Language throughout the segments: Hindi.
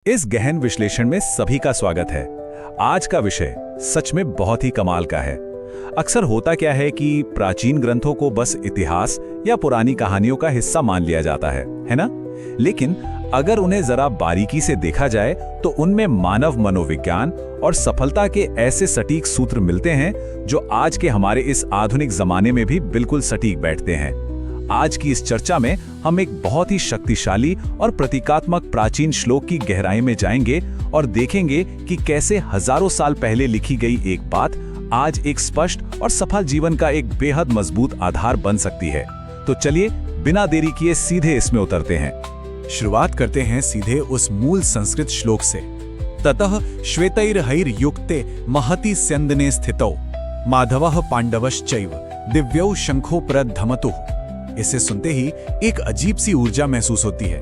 इस गहन विश्लेषण में सभी का स्वागत है। आज का विषय सच में बहुत ही कमाल का है। अक्सर होता क्या है कि प्राचीन ग्रंथों को बस इतिहास या पुरानी कहानियों का हिस्सा मान लिया जाता है ना? लेकिन अगर उन्हें जरा बारीकी से देखा जाए तो उनमें मानव मनोविज्ञान और सफलता के ऐसे सटीक सूत्र मिलते हैं जो आज के हमारे इस आधुनिक जमाने में भी बिल्कुल सटीक बैठते हैं। आज की इस चर्चा में हम एक बहुत ही शक्तिशाली और प्रतीकात्मक प्राचीन श्लोक की गहराई में जाएंगे और देखेंगे कि कैसे हजारों साल पहले लिखी गई एक बात आज एक स्पष्ट और सफल जीवन का एक बेहद मजबूत आधार बन सकती है। तो चलिए बिना देरी किए सीधे इसमें उतरते हैं। शुरुआत करते हैं सीधे उस मूल संस्कृत श्लोक से। ततः श्वेतैर्हैर्युक्ते महति स्यन्दने स्थितौ माधवः पांडवश्चैव दिव्यौ शंखो प्रधमतुः। इसे सुनते ही एक अजीब सी ऊर्जा महसूस होती है।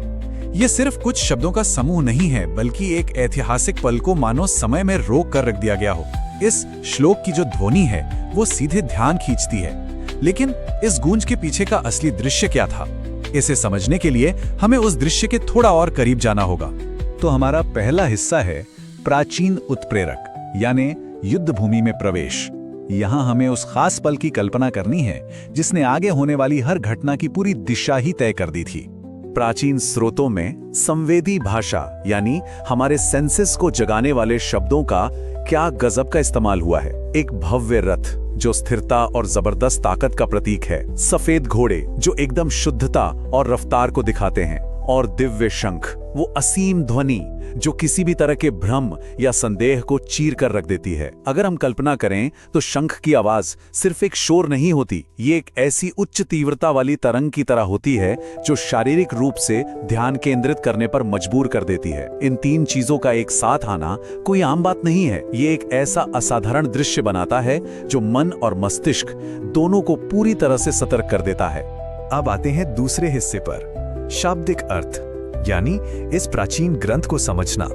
यह सिर्फ कुछ शब्दों का समूह नहीं है, बल्कि एक ऐतिहासिक पल को मानो समय में रोक कर रख दिया गया हो। इस श्लोक की जो ध्वनि है वो सीधे ध्यान खींचती है, लेकिन इस गूंज के पीछे का असली दृश्य क्या था? इसे समझने के लिए हमें उस दृश्य के थोड़ा और करीब जाना होगा। तो हमारा पहला हिस्सा है प्राचीन उत्प्रेरक, यानी युद्ध भूमि में प्रवेश। यहाँ हमें उस खास पल की कल्पना करनी है जिसने आगे होने वाली हर घटना की पूरी दिशा ही तय कर दी थी। प्राचीन स्रोतों में संवेदी भाषा यानी हमारे सेंसेस को जगाने वाले शब्दों का क्या गजब का इस्तेमाल हुआ है। एक भव्य रथ जो स्थिरता और जबरदस्त ताकत का प्रतीक है, सफेद घोड़े जो एकदम शुद्धता और रफ्तार को दिखाते हैं, और दिव्य शंख, वो असीम ध्वनि जो किसी भी तरह के भ्रम या संदेह को चीर कर रख देती है। अगर हम कल्पना करें तो शंख की आवाज सिर्फ एक शोर नहीं होती, ये एक ऐसी उच्च तीव्रता वाली तरंग की तरह होती है जो शारीरिक रूप से ध्यान केंद्रित करने पर मजबूर कर देती है। इन तीन चीजों का एक साथ आना कोई आम बात नहीं है। ये एक ऐसा असाधारण दृश्य बनाता है जो मन और मस्तिष्क दोनों को पूरी तरह से सतर्क कर देता है। अब आते हैं दूसरे हिस्से पर, शाब्दिक अर्थ, यानी इस प्राचीन ग्रंथ को समझना।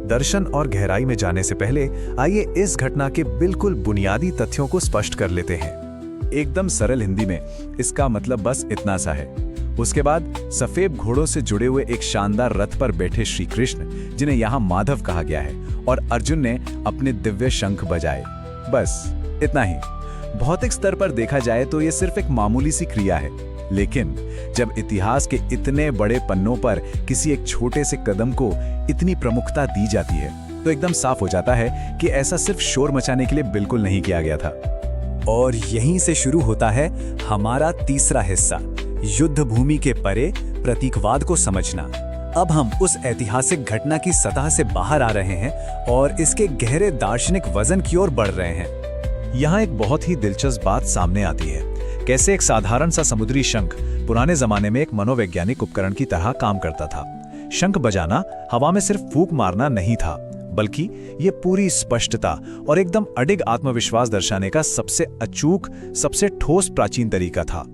दर्शन और गहराई में जाने से पहले आइए इस घटना के बिल्कुल बुनियादी तथ्यों को स्पष्ट कर लेते हैं। एकदम सरल हिंदी में इसका मतलब बस इतना सा है। उसके बाद सफेद घोड़ों से जुड़े हुए एक शानदार रथ पर बैठे श्री कृष्ण, जिन्हें यहाँ माधव कहा गया है, और अर्जुन ने अपने दिव्य शंख बजाए। बस इतना ही। भौतिक स्तर पर देखा जाए तो ये सिर्फ एक मामूली सी क्रिया है, लेकिन जब इतिहास के इतने बड़े पन्नों पर किसी एक छोटे से कदम को इतनी प्रमुखता दी जाती है तो एकदम साफ हो जाता है कि ऐसा सिर्फ शोर मचाने के लिए बिल्कुल नहीं किया गया था। और यहीं से शुरू होता है हमारा तीसरा हिस्सा, युद्ध भूमि के परे प्रतीकवाद को समझना। अब हम उस ऐतिहासिक घटना की सतह से बाहर आ रहे हैं और इसके गहरे दार्शनिक वजन की ओर बढ़ रहे हैं। यहाँ एक बहुत ही दिलचस्प बात सामने आती है, कैसे एक साधारण सा समुद्री शंख पुराने जमाने में एक मनोवैज्ञानिक उपकरण की तरह काम करता था। शंख बजाना हवा में सिर्फ फूंक मारना नहीं था, बल्कि ये पूरी स्पष्टता और एकदम अडिग आत्मविश्वास दर्शाने का सबसे अचूक, सबसे ठोस प्राचीन तरीका था।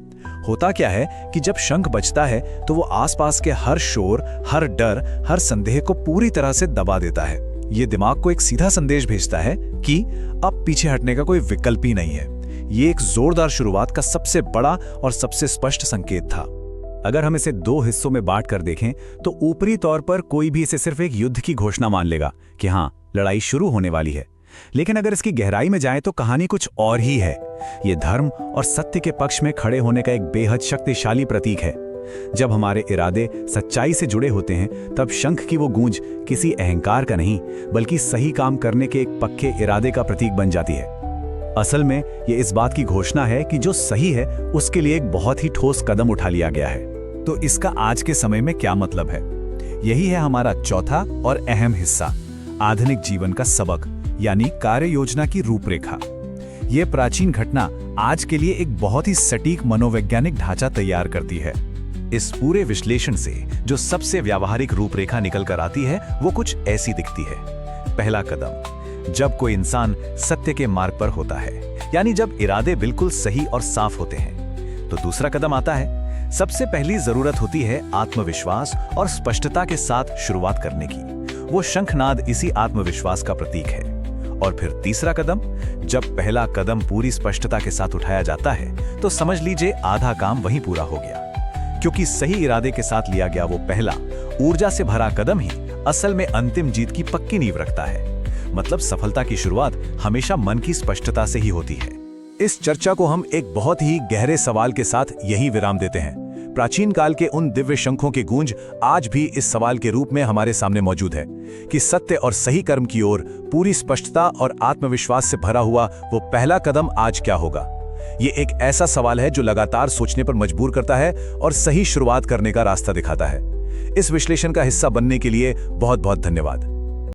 होता क्या है कि जब शंख बजता है तो वो आसपास के हर शोर, हर डर, हर संदेह को पूरी तरह से दबा देता है। ये दिमाग को एक सीधा संदेश भेजता है कि अब पीछे हटने का कोई विकल्प ही नहीं है। ये एक जोरदार शुरुआत का सबसे बड़ा और सबसे स्पष्ट संकेत था। अगर हम इसे दो हिस्सों में बांट कर देखें तो ऊपरी तौर पर कोई भी इसे सिर्फ एक युद्ध की घोषणा मान लेगा कि हाँ, लड़ाई शुरू होने वाली है। लेकिन अगर इसकी गहराई में जाएं तो कहानी कुछ और ही है। ये धर्म और सत्य के पक्ष में खड़े होने का एक बेहद शक्तिशाली प्रतीक है। जब हमारे इरादे सच्चाई से जुड़े होते हैं तब शंख की वो गूंज किसी अहंकार का नहीं, बल्कि सही काम करने के एक पक्के इरादे का प्रतीक बन जाती है। असल में ये इस बात की घोषणा है कि जो सही है उसके लिए एक बहुत ही ठोस कदम उठा लिया गया है। तो इसका आज के समय में क्या मतलब है? यही है हमारा चौथा और अहम हिस्सा, आधुनिक जीवन का सबक, यानी कार्य योजना की रूपरेखा। ये प्राचीन घटना आज के लिए एक बहुत ही सटीक मनोवैज्ञानिक ढांचा तैयार करती है। इस पूरे विश्लेषण से जो सबसे व्यावहारिक रूपरेखा निकल कर आती है वो कुछ ऐसी दिखती है। पहला कदम, जब कोई इंसान सत्य के मार्ग पर होता है, यानी जब इरादे बिल्कुल सही और साफ होते हैं, तो दूसरा कदम आता है। सबसे पहली जरूरत होती है आत्मविश्वास और स्पष्टता के साथ शुरुआत करने की। वो शंखनाद इसी आत्मविश्वास का प्रतीक है। और फिर तीसरा कदम, जब पहला कदम पूरी स्पष्टता के साथ उठाया जाता है तो समझ लीजिए आधा काम वहीं पूरा हो गया, क्योंकि सही इरादे के साथ लिया गया वो पहला ऊर्जा से भरा कदम ही असल में अंतिम जीत की पक्की नींव रखता है। मतलब सफलता की शुरुआत हमेशा मन की स्पष्टता से ही होती है। इस चर्चा को हम एक बहुत ही गहरे सवाल के साथ यही विराम देते हैं। प्राचीन काल के उन दिव्य शंखों की गूंज आज भी इस सवाल के रूप में हमारे सामने मौजूद है कि सत्य और सही कर्म की ओर पूरी स्पष्टता और आत्मविश्वास से भरा हुआ वो पहला कदम आज क्या होगा। ये एक ऐसा सवाल है जो लगातार सोचने पर मजबूर करता है और सही शुरुआत करने का रास्ता दिखाता है। इस विश्लेषण का हिस्सा बनने के लिए बहुत बहुत धन्यवाद।